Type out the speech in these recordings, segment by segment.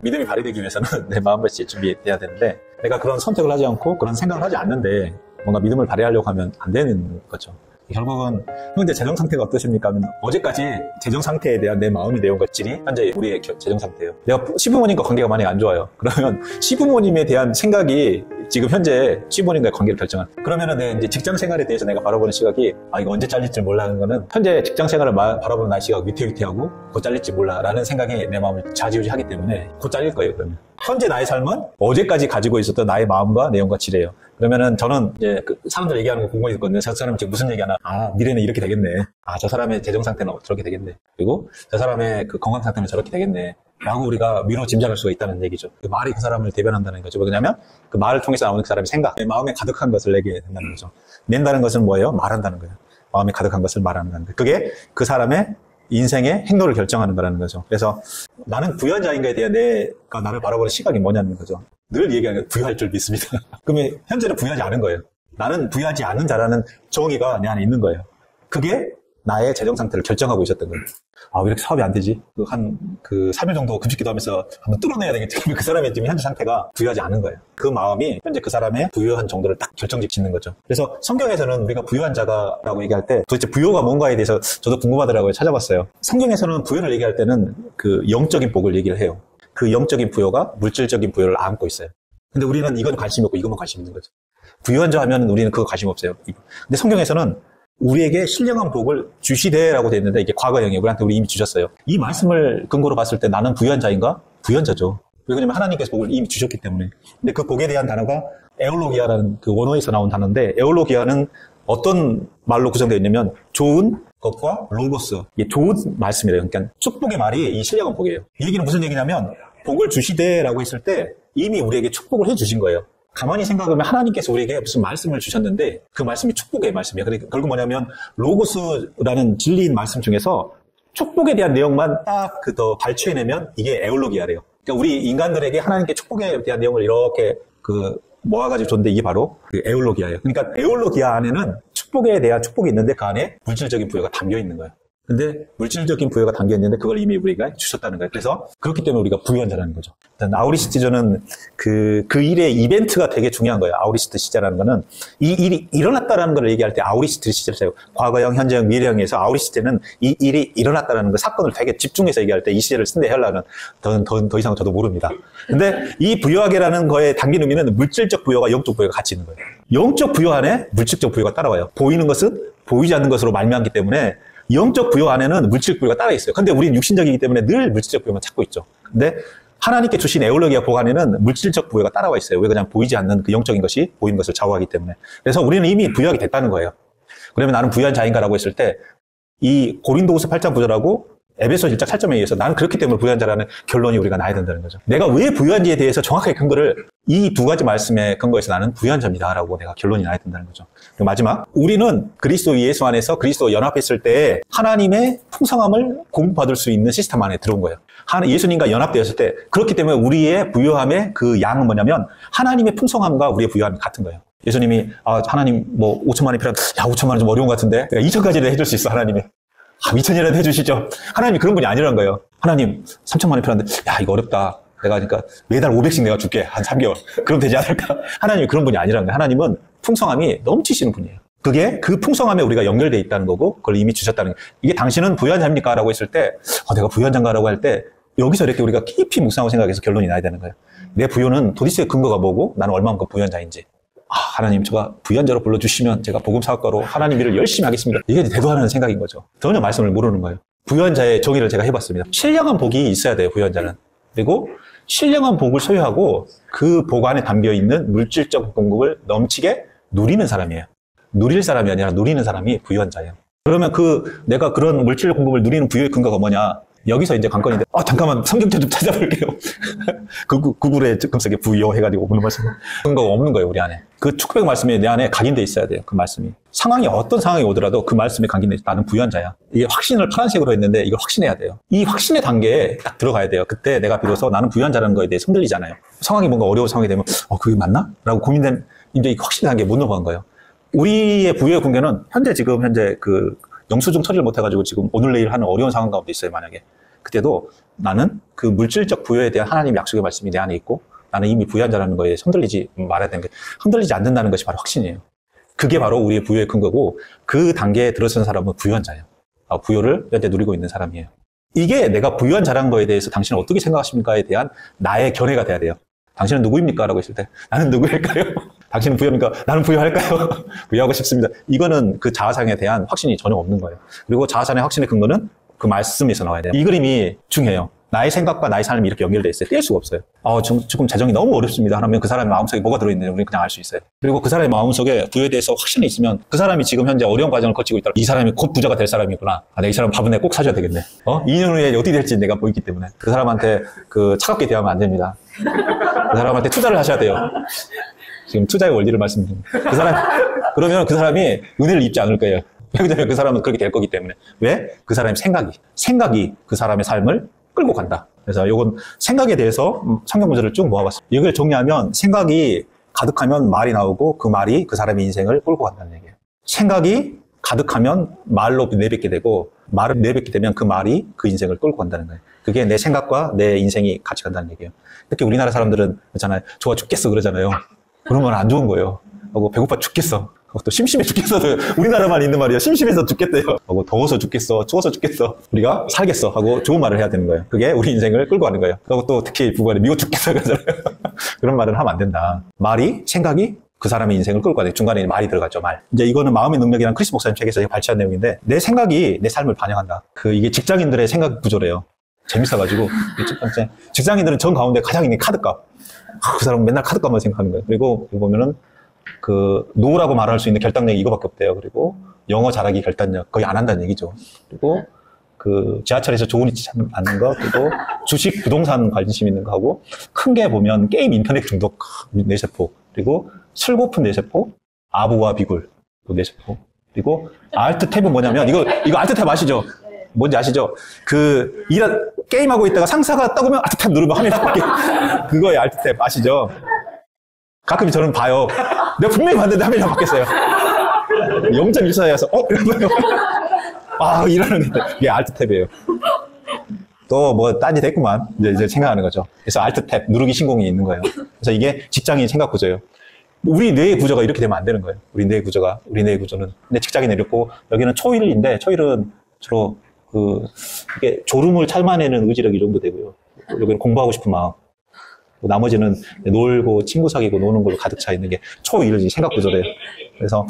믿음이 발휘되기 위해서는 내 마음같이 준비해야 되는데 내가 그런 선택을 하지 않고 그런 생각을 하지 않는데 뭔가 믿음을 발휘하려고 하면 안 되는 거죠. 결국은 현재 재정 상태가 어떠십니까? 하면 어제까지 재정 상태에 대한 내 마음의 내용과 질이 현재 우리의 재정 상태예요. 내가 시부모님과 관계가 많이 안 좋아요. 그러면 시부모님에 대한 생각이 지금 현재 시부모님과의 관계를 결정한. 그러면은 내 이제 직장 생활에 대해서 내가 바라보는 시각이 이거 언제 잘릴지 몰라는 거는 현재 직장 생활을 바라보는 나의 시각 위태위태하고 곧 잘릴지 몰라라는 생각이 내 마음을 좌지우지하기 때문에 곧 잘릴 거예요. 그러면 현재 나의 삶은 어제까지 가지고 있었던 나의 마음과 내용과 질이에요. 그러면은 저는 이제 사람들 얘기하는 거 궁금했거든요. 저 사람이 지금 무슨 얘기하나? 미래는 이렇게 되겠네. 저 사람의 재정 상태는 저렇게 되겠네. 그리고 저 사람의 그 건강 상태는 저렇게 되겠네. 라고 우리가 미뤄 짐작할 수가 있다는 얘기죠. 그 말이 그 사람을 대변한다는 거죠. 왜냐하면 그 말을 통해서 나오는 그 사람의 생각, 마음에 가득한 것을 내게 된다는 거죠. 낸다는 것은 뭐예요? 말한다는 거예요. 마음에 가득한 것을 말한다는 거예요. 그게 그 사람의 인생의 행로를 결정하는 거라는 거죠. 그래서 나는 부유한자인가에 대한 내가 나를 바라보는 시각이 뭐냐는 거죠. 늘 얘기하는 게 부유할 줄 믿습니다. 그러면 현재는 부유하지 않은 거예요. 나는 부유하지 않은 자라는 정의가 내 안에 있는 거예요. 그게 나의 재정 상태를 결정하고 있었던 거예요. 왜 이렇게 사업이 안 되지? 한 3일 정도 금식기도 하면서 한번 뚫어내야 되겠지. 그 사람의 지금 현재 상태가 부유하지 않은 거예요. 그 마음이 현재 그 사람의 부유한 정도를 딱 결정짓 짓는 거죠. 그래서 성경에서는 우리가 부유한 자가라고 얘기할 때 도대체 부유가 뭔가에 대해서 저도 궁금하더라고요. 찾아봤어요. 성경에서는 부유를 얘기할 때는 그 영적인 복을 얘기를 해요. 그 영적인 부여가 물질적인 부여를 안고 있어요. 근데 우리는 이건 관심이 없고 이것만 관심 있는 거죠. 부유한 자 하면 우리는 그거 관심 없어요. 근데 성경에서는 우리에게 신령한 복을 주시되라고 되어 있는데 이게 과거형이에요. 우리한테 우리 이미 주셨어요. 이 말씀을 근거로 봤을 때 나는 부유한 자인가? 부유한 자죠. 왜냐면 하나님께서 복을 이미 주셨기 때문에. 근데 그 복에 대한 단어가 에올로기아라는 그 원어에서 나온 단어인데 에올로기아는 어떤 말로 구성되어 있냐면 좋은 것과 로고스. 이게 좋은 말씀이래요. 그러니까 축복의 말이 이 신령한 복이에요. 이 얘기는 무슨 얘기냐면 복을 주시되라고 했을 때 이미 우리에게 축복을 해주신 거예요. 가만히 생각하면 하나님께서 우리에게 무슨 말씀을 주셨는데 그 말씀이 축복의 말씀이에요. 그러니까 결국 뭐냐면 로고스라는 진리인 말씀 중에서 축복에 대한 내용만 딱 더 발췌해내면 이게 에올로기아래요. 그러니까 우리 인간들에게 하나님께 축복에 대한 내용을 이렇게 모아가지고 줬는데 이게 바로 그 에올로기아예요. 그러니까 에올로기아 안에는 축복에 대한 축복이 있는데 그 안에 물질적인 부여가 담겨 있는 거예요. 근데 물질적인 부여가 담겨 있는데 그걸 이미 우리가 주셨다는 거예요. 그래서 그렇기 때문에 우리가 부유한 자라는 거죠. 일단 아우리시티저는 그 일의 이벤트가 되게 중요한 거예요. 아우리시트 시제라는 거는 이 일이 일어났다라는 걸 얘기할 때 아우리시트 시제를 써요. 과거형, 현재형, 미래형에서 아우리시트는 이 일이 일어났다라는 그 사건을 되게 집중해서 얘기할 때 이 시제를 쓴데 헬라는 더 이상 저도 모릅니다. 근데 이 부유하게라는 거에 담긴 의미는 물질적 부여와 영적 부여가 같이 있는 거예요. 영적 부여 안에 물질적 부여가 따라와요. 보이는 것은 보이지 않는 것으로 말미암기 때문에 영적 부여 안에는 물질 부여가 따라 있어요. 근데 우리는 육신적이기 때문에 늘 물질적 부여만 찾고 있죠. 근데 하나님께 주신 에올로기아 복 안에는 물질적 부여가 따라와 있어요. 왜 그냥 보이지 않는 그 영적인 것이 보이는 것을 좌우하기 때문에. 그래서 우리는 이미 부유하게 됐다는 거예요. 그러면 나는 부유한 자인가라고 했을 때 이 고린도후서 8장 9절하고 에베소 1장 8점에 의해서 나는 그렇기 때문에 부유한 자라는 결론이 우리가 나야 된다는 거죠. 내가 왜 부유한지에 대해서 정확하게 근거를 이 두 가지 말씀에 근거해서 나는 부유한 자입니다라고 내가 결론이 나야 된다는 거죠. 그리고 마지막, 우리는 그리스도 예수 안에서 그리스도와 연합했을 때 하나님의 풍성함을 공급받을 수 있는 시스템 안에 들어온 거예요. 예수님과 연합되었을 때 그렇기 때문에 우리의 부유함의 그 양은 뭐냐면 하나님의 풍성함과 우리의 부유함이 같은 거예요. 예수님이 하나님 5천만 원이 필요한 5천만 원 좀 어려운 것 같은데 2천까지는 해줄 수 있어 하나님이. 2천이라도 해주시죠. 하나님이 그런 분이 아니라는 거예요. 하나님 3천만 원이 필요한데 이거 어렵다. 내가 그러니까 매달 500씩 내가 줄게. 한 3개월. 그럼 되지 않을까? 하나님이 그런 분이 아니라는 거예요. 하나님은 풍성함이 넘치시는 분이에요. 그게 그 풍성함에 우리가 연결되어 있다는 거고 그걸 이미 주셨다는 거예요. 이게 당신은 부유한 자입니까? 라고 했을 때 내가 부유한 자인가라고 할 때 여기서 이렇게 우리가 깊이 묵상하고 생각해서 결론이 나야 되는 거예요. 내 부유는 도대체 근거가 뭐고 나는 얼마만큼 부유한 자인지. 하나님 제가 부유한 자로 불러주시면 제가 복음 사역가로 하나님 일을 열심히 하겠습니다. 이게 대도하는 생각인 거죠. 전혀 말씀을 모르는 거예요. 부유한 자의 정의를 제가 해봤습니다. 신령한 복이 있어야 돼요. 부유한 자는. 그리고 신령한 복을 소유하고 그 복 안에 담겨있는 물질적 공급을 넘치게 누리는 사람이에요. 누릴 사람이 아니라 누리는 사람이 부유한 자예요. 그러면 내가 그런 물질 공급을 누리는 부유의 근거가 뭐냐? 여기서 이제 관건인데, 잠깐만, 성경책 좀 찾아볼게요. 구글에 검색에 부여 해가지고 오는 말씀. 근거가 없는 거예요, 우리 안에. 그 축복 말씀이 내 안에 각인돼 있어야 돼요, 그 말씀이. 상황이 어떤 상황이 오더라도 그 말씀에 각인돼 있어. 나는 부유한 자야. 이게 확신을 파란색으로 했는데 이걸 확신해야 돼요. 이 확신의 단계에 딱 들어가야 돼요. 그때 내가 비로소 나는 부유한 자라는 거에 대해 흔들리잖아요. 상황이 뭔가 어려운 상황이 되면, 그게 맞나? 라고 고민된, 이제 이 확신의 단계에 못 넘어간 거예요. 우리의 부유의 관계는 현재 그 영수증 처리를 못해가지고 지금 오늘 내일 하는 어려운 상황 가운데 있어요, 만약에. 그때도 나는 그 물질적 부여에 대한 하나님의 약속의 말씀이 내 안에 있고 나는 이미 부유한 자라는 거에 흔들리지 말아야 되는 게 흔들리지 않는다는 것이 바로 확신이에요. 그게 바로 우리의 부여의 근거고 그 단계에 들어선 사람은 부유한 자예요. 부여를 현재 누리고 있는 사람이에요. 이게 내가 부유한 자라는 거에 대해서 당신은 어떻게 생각하십니까에 대한 나의 견해가 돼야 돼요. 당신은 누구입니까? 라고 했을 때 나는 누구일까요? 당신은 부유합니까? 나는 부유할까요? 부유하고 싶습니다. 이거는 그 자아상에 대한 확신이 전혀 없는 거예요. 그리고 자아상의 확신의 근거는 그 말씀에서 나와야 돼요. 이 그림이 중요해요. 나의 생각과 나의 삶이 이렇게 연결되어 있어요. 뗄 수가 없어요. 지금 재정이 너무 어렵습니다. 하면 그 사람의 마음속에 뭐가 들어있는지 우리는 그냥 알 수 있어요. 그리고 그 사람의 마음속에 부여에 대해서 확신이 있으면 그 사람이 지금 현재 어려운 과정을 거치고 있다. 이 사람이 곧 부자가 될 사람이구나. 내가 이 사람 밥은 내가 꼭 사줘야 되겠네. 2년 후에 어떻게 될지 내가 보이기 때문에 그 사람한테 차갑게 대하면 안 됩니다. 그 사람한테 투자를 하셔야 돼요. 지금 투자의 원리를 말씀드립니다. 그러면 그 사람이 은혜를 입지 않을 거예요. 왜냐면 그 사람은 그렇게 될 거기 때문에. 왜? 그 사람의 생각이 그 사람의 삶을 끌고 간다. 그래서 이건 생각에 대해서 성경 문제를 쭉 모아봤습니다. 이걸 정리하면 생각이 가득하면 말이 나오고 그 말이 그 사람의 인생을 끌고 간다는 얘기예요. 생각이 가득하면 말로 내뱉게 되고 말을 내뱉게 되면 그 말이 그 인생을 끌고 간다는 거예요. 그게 내 생각과 내 인생이 같이 간다는 얘기예요. 특히 우리나라 사람들은 그렇잖아요. 좋아 죽겠어 그러잖아요. 그러면 안 좋은 거예요. 하고 배고파 죽겠어. 또 심심해 죽겠어도 우리나라만 있는 말이야. 심심해서 죽겠대요. 하고 더워서 죽겠어. 추워서 죽겠어. 우리가 살겠어. 하고 좋은 말을 해야 되는 거예요. 그게 우리 인생을 끌고 가는 거예요. 그리고 또 특히 부부간에 미워 죽겠어 그러잖아요. 그런 말은 하면 안 된다. 생각이 그 사람의 인생을 끌고 가는 중간에 말이 들어갔죠. 말. 이제 이거는 마음의 능력이라는 크리스 목사님 책에서 발췌한 내용인데 내 생각이 내 삶을 반영한다. 이게 직장인들의 생각 구조래요. 재밌어가지고 첫 번째 직장인들은 정 가운데 가장 있는 카드값. 그 사람은 맨날 카드값만 생각하는 거예요. 그리고 보면은 노라고 말할 수 있는 결단력이 이거밖에 없대요. 그리고 영어 잘하기 결단력 거의 안 한다는 얘기죠. 그리고 지하철에서 좋은 위치 찾는 거, 그리고 주식, 부동산 관심 있는 거 하고, 큰 게 보면 게임 인터넷 중독 뇌세포, 그리고 슬고픈 뇌세포, 아부와 비굴 뇌세포, 그리고 알트 탭은 뭐냐면 이거 알트 탭 아시죠? 뭔지 아시죠? 게임하고 있다가 상사가 떠오면 알트 탭 누르면 화면이 바뀌게. 그거에 알트 탭 아시죠? 가끔 저는 봐요. 내가 분명히 봤는데 화면이 바뀌었어요. 0.14에서, 이러면, 이러는 게, 이게 알트 탭이에요. 또 딴지 됐구만. 이제 생각하는 거죠. 그래서 알트 탭, 누르기 신공이 있는 거예요. 그래서 이게 직장인 생각 구조예요. 우리 뇌의 구조가 이렇게 되면 안 되는 거예요. 우리 뇌의 구조는. 근데 직장인이 이렇고, 여기는 초일인데, 초일은 주로 이게 졸음을 참아내는 의지력이 정도 되고요. 여기는 공부하고 싶은 마음. 나머지는 놀고 친구 사귀고 노는 걸로 가득 차 있는 게 초일지 생각 구조래요. 그래서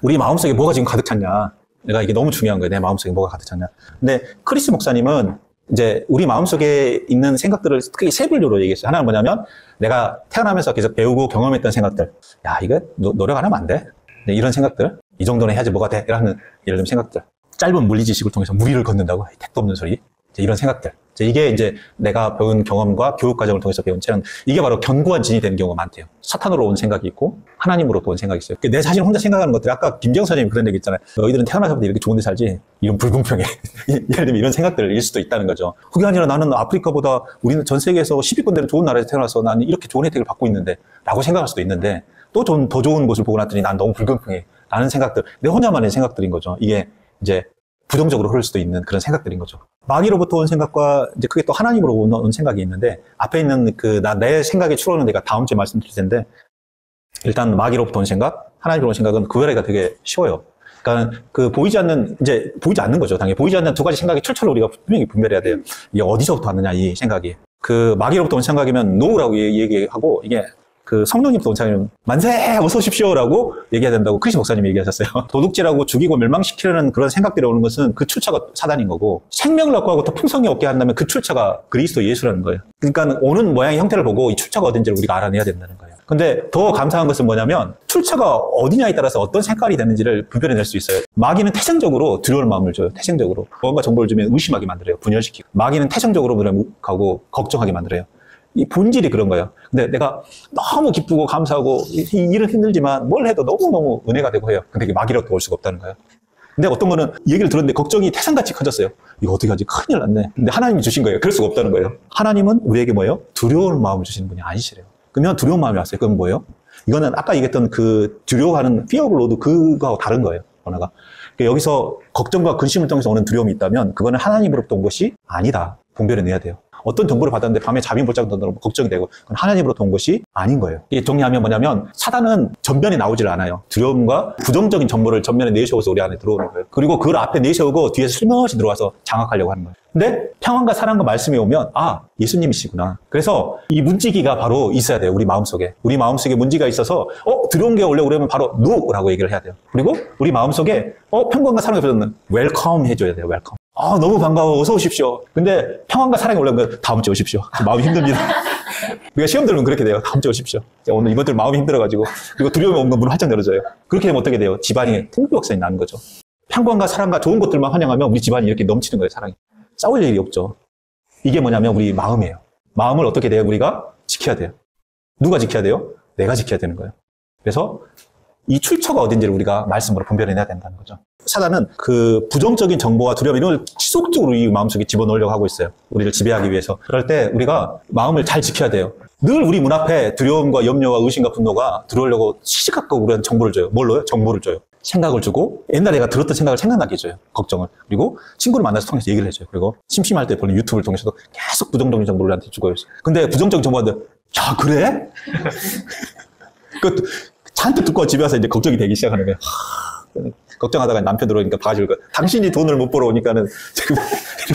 우리 마음속에 뭐가 지금 가득 찼냐. 내가 이게 너무 중요한 거예요. 내 마음속에 뭐가 가득 찼냐. 근데 크리스 목사님은 이제 우리 마음속에 있는 생각들을 크게 세 분류로 얘기했어요. 하나는 뭐냐면 내가 태어나면서 계속 배우고 경험했던 생각들. 야, 이거 노력 안 하면 안 돼. 이런 생각들. 이 정도는 해야지 뭐가 돼. 이라는 예를 들면 생각들. 짧은 물리 지식을 통해서 무리를 걷는다고. 택도 없는 소리. 이런 생각들. 이게 이제 내가 배운 경험과 교육 과정을 통해서 배운 체험, 이게 바로 견고한 진이 되는 경우가 많대요. 사탄으로 온 생각이 있고 하나님으로부터 온 생각이 있어요. 내 자신 혼자 생각하는 것들이 아까 김정 선생님이 그런 얘기 있잖아요. 너희들은 태어나서부터 이렇게 좋은 데 살지 이런 불공평해. 예를 들면 이런 생각들일 수도 있다는 거죠. 그게 아니라 나는 아프리카보다 우리는 전 세계에서 10위권 되는 좋은 나라에서 태어나서 나는 이렇게 좋은 혜택을 받고 있는데 라고 생각할 수도 있는데 또 더 좋은 곳을 보고 났더니 난 너무 불공평해 라는 생각들, 내 혼자만의 생각들인 거죠. 이게 이제 부정적으로 흐를 수도 있는 그런 생각들인 거죠. 마귀로부터 온 생각과 이제 그게 또 하나님으로 온 생각이 있는데 앞에 있는 내 생각에 추론은 내가 다음 주에 말씀드릴 텐데 일단 마귀로부터 온 생각, 하나님으로 온 생각은 구별하기가 되게 쉬워요. 그러니까 보이지 않는 거죠. 당연히 보이지 않는 두 가지 생각의 출처를 우리가 분명히 분별해야 돼요. 이게 어디서부터 왔느냐 이 생각이. 마귀로부터 온 생각이면 노라고 얘기하고 이게 성령님부터 온 생각이면 만세 어서 오십시오라고 얘기해야 된다고 크리스 목사님이 얘기하셨어요. 도둑질하고 죽이고 멸망시키려는 그런 생각들이 오는 것은 그 출처가 사단인 거고 생명을 얻고 하고 더 풍성히 얻게 한다면 그 출처가 그리스도 예수라는 거예요. 그러니까 오는 모양의 형태를 보고 이 출처가 어딘지를 우리가 알아내야 된다는 거예요. 근데 더 감사한 것은 뭐냐면 출처가 어디냐에 따라서 어떤 색깔이 되는지를 구별해낼 수 있어요. 마귀는 태생적으로 두려울 마음을 줘요. 태생적으로. 뭔가 정보를 주면 의심하게 만들어요. 분열시키고. 마귀는 태생적으로 가고 걱정하게 만들어요. 이 본질이 그런 거예요. 근데 내가 너무 기쁘고 감사하고 이 일은 힘들지만 뭘 해도 너무너무 은혜가 되고 해요. 근데 이게 마귀로부터 올 수가 없다는 거예요. 근데 어떤 거는 얘기를 들었는데 걱정이 태산같이 커졌어요. 이거 어떻게 하지? 큰일 났네. 근데 하나님이 주신 거예요. 그럴 수가 없다는 거예요. 하나님은 우리에게 뭐예요? 두려운 마음을 주시는 분이 아니시래요. 그러면 두려운 마음이 왔어요. 그건 뭐예요? 이거는 아까 얘기했던 두려워하는 fear of Lord 그거하고 다른 거예요. 언어가. 여기서 걱정과 근심을 통해서 오는 두려움이 있다면 그거는 하나님으로부터 온 것이 아니다. 분별해내야 돼요. 어떤 정보를 받았는데 밤에 잠이 못 자고 너무 걱정이 되고 그건 하나님으로부터 온 것이 아닌 거예요. 이게 정리하면 뭐냐면 사단은 전면에 나오질 않아요. 두려움과 부정적인 정보를 전면에 내세워서 우리 안에 들어오는 거예요. 그리고 그걸 앞에 내세우고 뒤에서 슬며시 들어와서 장악하려고 하는 거예요. 근데 평안과 사랑과 말씀이 오면 예수님이시구나. 그래서 이 문지기가 바로 있어야 돼요. 우리 마음속에. 우리 마음속에 문지가 있어서 두려운 게 오려고 그러면 바로 NO라고 얘기를 해야 돼요. 그리고 우리 마음속에 평안과 사랑이 없어졌는 웰컴 해줘야 돼요. 웰컴. 너무 반가워. 어서 오십시오. 근데 평안과 사랑이 올라오면 다음 주에 오십시오. 마음이 힘듭니다. 우리가 시험 들으면 그렇게 돼요. 다음 주에 오십시오. 오늘 이번 주 마음이 힘들어가지고 그리고 두려움이 오면 문을 활짝 열어줘요. 그렇게 되면 어떻게 돼요? 집안이 풍부역선이 나는 거죠. 평안과 사랑과 좋은 것들만 환영하면 우리 집안이 이렇게 넘치는 거예요. 사랑이. 싸울 일이 없죠. 이게 뭐냐면 우리 마음이에요. 마음을 어떻게 돼요? 우리가 지켜야 돼요. 누가 지켜야 돼요? 내가 지켜야 되는 거예요. 그래서 이 출처가 어딘지를 우리가 말씀으로 분별해내야 된다는 거죠. 사단은 그 부정적인 정보와 두려움 이런 걸 지속적으로 이 마음속에 집어넣으려고 하고 있어요. 우리를 지배하기 위해서. 그럴 때 우리가 마음을 잘 지켜야 돼요. 늘 우리 문 앞에 두려움과 염려와 의심과 분노가 들어오려고 시시각각 우리한테 정보를 줘요. 뭘로요? 정보를 줘요. 생각을 주고 옛날에 내가 들었던 생각을 생각나게 해줘요. 걱정을. 그리고 친구를 만나서 통해서 얘기를 해줘요. 그리고 심심할 때 보는 유튜브를 통해서도 계속 부정적인 정보를 우리한테 주고 있어요. 근데 부정적인 정보한테 야 그래? 잔뜩 듣고 집에 와서 이제 걱정이 되기 시작하는 거예요. 걱정하다가 남편 들어오니까 봐줄 거. 당신이 돈을 못 벌어오니까는 지금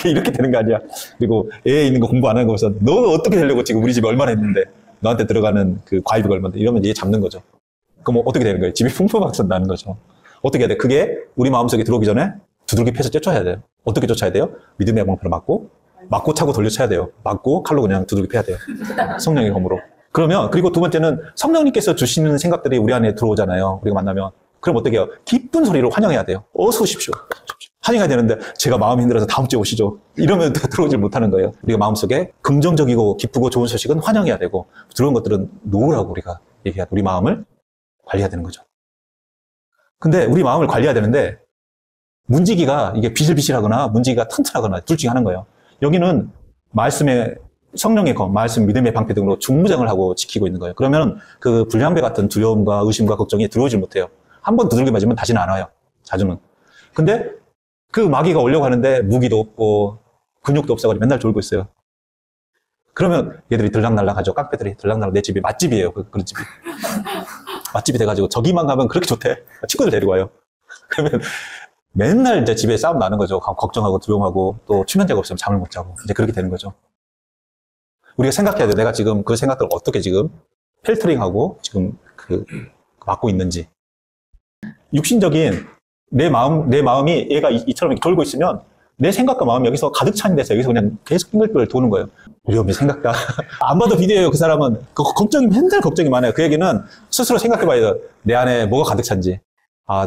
이렇게 되는 거 아니야. 그리고 애 있는 거 공부 안 하는 거서 너 어떻게 되려고 지금 우리 집에 얼마나 했는데 너한테 들어가는 그 과외비가 얼마인데 이러면 얘 잡는 거죠. 그럼 어떻게 되는 거예요? 집이 풍부박산나는 거죠. 어떻게 해야 돼? 그게 우리 마음속에 들어오기 전에 두들기 패서 쫓아야 돼요. 어떻게 쫓아야 돼요? 믿음의 방패로 맞고 차고 돌려쳐야 돼요. 맞고 칼로 그냥 두들기 패야 돼요. 성령의 검으로. 그러면 그리고 두 번째는 성령님께서 주시는 생각들이 우리 안에 들어오잖아요. 우리가 만나면. 그럼 어떻게 해요? 기쁜 소리로 환영해야 돼요. 어서 오십시오. 환영해야 되는데 제가 마음이 힘들어서 다음 주에 오시죠. 이러면 들어오질 못하는 거예요. 우리가 마음속에 긍정적이고 기쁘고 좋은 소식은 환영해야 되고 들어온 것들은 놓으라고 우리가 얘기해야 돼. 우리 마음을 관리해야 되는 거죠. 근데 우리 마음을 관리해야 되는데 문지기가 이게 비실비실하거나 문지기가 튼튼하거나 둘 중에 하나인 거예요. 여기는 말씀의 성령의 검, 말씀, 믿음의 방패 등으로 중무장을 하고 지키고 있는 거예요. 그러면 그 불량배 같은 두려움과 의심과 걱정이 들어오질 못해요. 한 번 두들겨 맞으면 다시는 안 와요. 자주는. 근데 그 마귀가 오려고 하는데 무기도 없고 근육도 없어가지고 맨날 졸고 있어요. 그러면 얘들이 들락날락하죠. 깡패들이 들락날락. 내 집이 맛집이에요. 그런 집이. 맛집이 돼가지고 저기만 가면 그렇게 좋대. 친구들 데리고 와요. 그러면 맨날 이제 집에 싸움 나는 거죠. 걱정하고 두려움하고 또 수면제가 없으면 잠을 못 자고 이제 그렇게 되는 거죠. 우리가 생각해야 돼. 내가 지금 그 생각들을 어떻게 지금 필터링하고 지금 맡고 있는지. 육신적인 내 마음이 얘가 이처럼 이렇게 돌고 있으면 내 생각과 마음이 여기서 가득 찬 데서 여기서 그냥 계속 빙글빙글 도는 거예요. 위험해 생각다. 안 봐도 비디오예요. 그 사람은 맨날 걱정이 많아요. 그 얘기는 스스로 생각해봐야 돼요. 내 안에 뭐가 가득 찬지.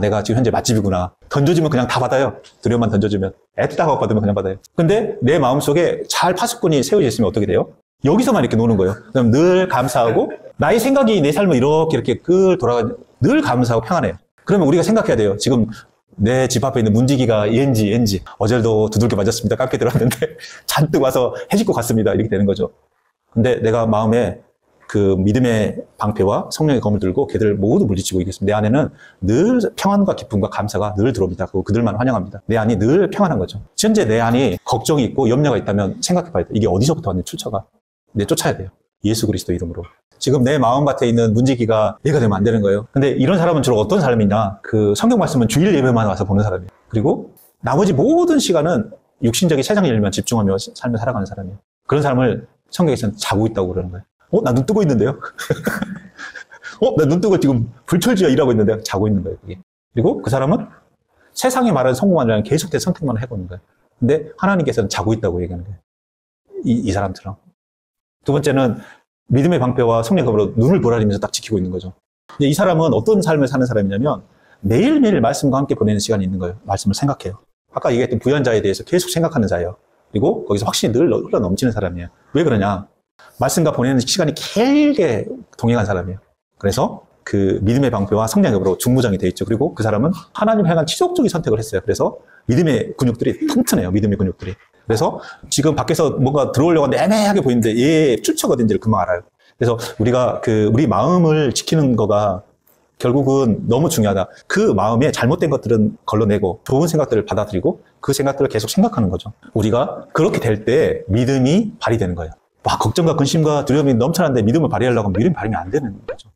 내가 지금 현재 맛집이구나. 던져주면 그냥 다 받아요. 두려움만 던져주면. 애따가 받으면 그냥 받아요. 근데 내 마음속에 잘 파수꾼이 세워져 있으면 어떻게 돼요? 여기서만 이렇게 노는 거예요. 그럼 늘 감사하고 나의 생각이 내 삶을 이렇게 돌아가 늘 감사하고 평안해요. 그러면 우리가 생각해야 돼요. 지금 내 집 앞에 있는 문지기가 얘인지 어제도 두들겨 맞았습니다. 깎게 들어왔는데 잔뜩 와서 해집고 갔습니다. 이렇게 되는 거죠. 근데 내가 마음에 그 믿음의 방패와 성령의 검을 들고 걔들 모두 물리치고 있겠습니다. 내 안에는 늘 평안과 기쁨과 감사가 늘 들어옵니다. 그들만 환영합니다. 내 안이 늘 평안한 거죠. 현재 내 안이 걱정이 있고 염려가 있다면 생각해 봐야 돼요. 이게 어디서부터 왔는지 출처가. 쫓아야 돼요. 예수 그리스도 이름으로. 지금 내 마음밭에 있는 문지기가 얘가 되면 안 되는 거예요. 근데 이런 사람은 주로 어떤 사람이냐? 그 성경 말씀은 주일 예배만 와서 보는 사람이에요. 그리고 나머지 모든 시간은 육신적인 세상 일만 집중하며 삶을 살아가는 사람이에요. 그런 사람을 성경에서는 자고 있다고 그러는 거예요. 나 눈 뜨고 있는데요? 나 눈 뜨고 지금 불철주야 일하고 있는데 자고 있는 거예요. 그게. 그리고 그 사람은 세상에 말하는 성공하려면 계속된 선택만 하고 있는 거예요. 근데 하나님께서는 자고 있다고 얘기하는 거예요. 이 사람처럼. 두 번째는 믿음의 방패와 성령의 검으로 눈을 보라리면서 딱 지키고 있는 거죠. 근데 이 사람은 어떤 삶을 사는 사람이냐면 매일매일 말씀과 함께 보내는 시간이 있는 거예요. 말씀을 생각해요. 아까 얘기했던 부연자에 대해서 계속 생각하는 자예요. 그리고 거기서 확신이 늘 흘러 넘치는 사람이에요. 왜 그러냐? 말씀과 보내는 시간이 길게 동행한 사람이에요. 그래서 그 믿음의 방패와 성령의 검으로 중무장이 되어 있죠. 그리고 그 사람은 하나님 향한 지속적인 선택을 했어요. 그래서 믿음의 근육들이 튼튼해요. 믿음의 근육들이. 그래서 지금 밖에서 뭔가 들어오려고 하는데 애매하게 보이는데 얘의 출처가 어딘지를 금방 알아요. 그래서 우리가 우리 마음을 지키는 거가 결국은 너무 중요하다. 그 마음에 잘못된 것들은 걸러내고 좋은 생각들을 받아들이고 그 생각들을 계속 생각하는 거죠. 우리가 그렇게 될 때 믿음이 발휘되는 거예요. 막 걱정과 근심과 두려움이 넘쳐나는데 믿음을 발휘하려고 하면 믿음이 발휘가 안 되는 거죠.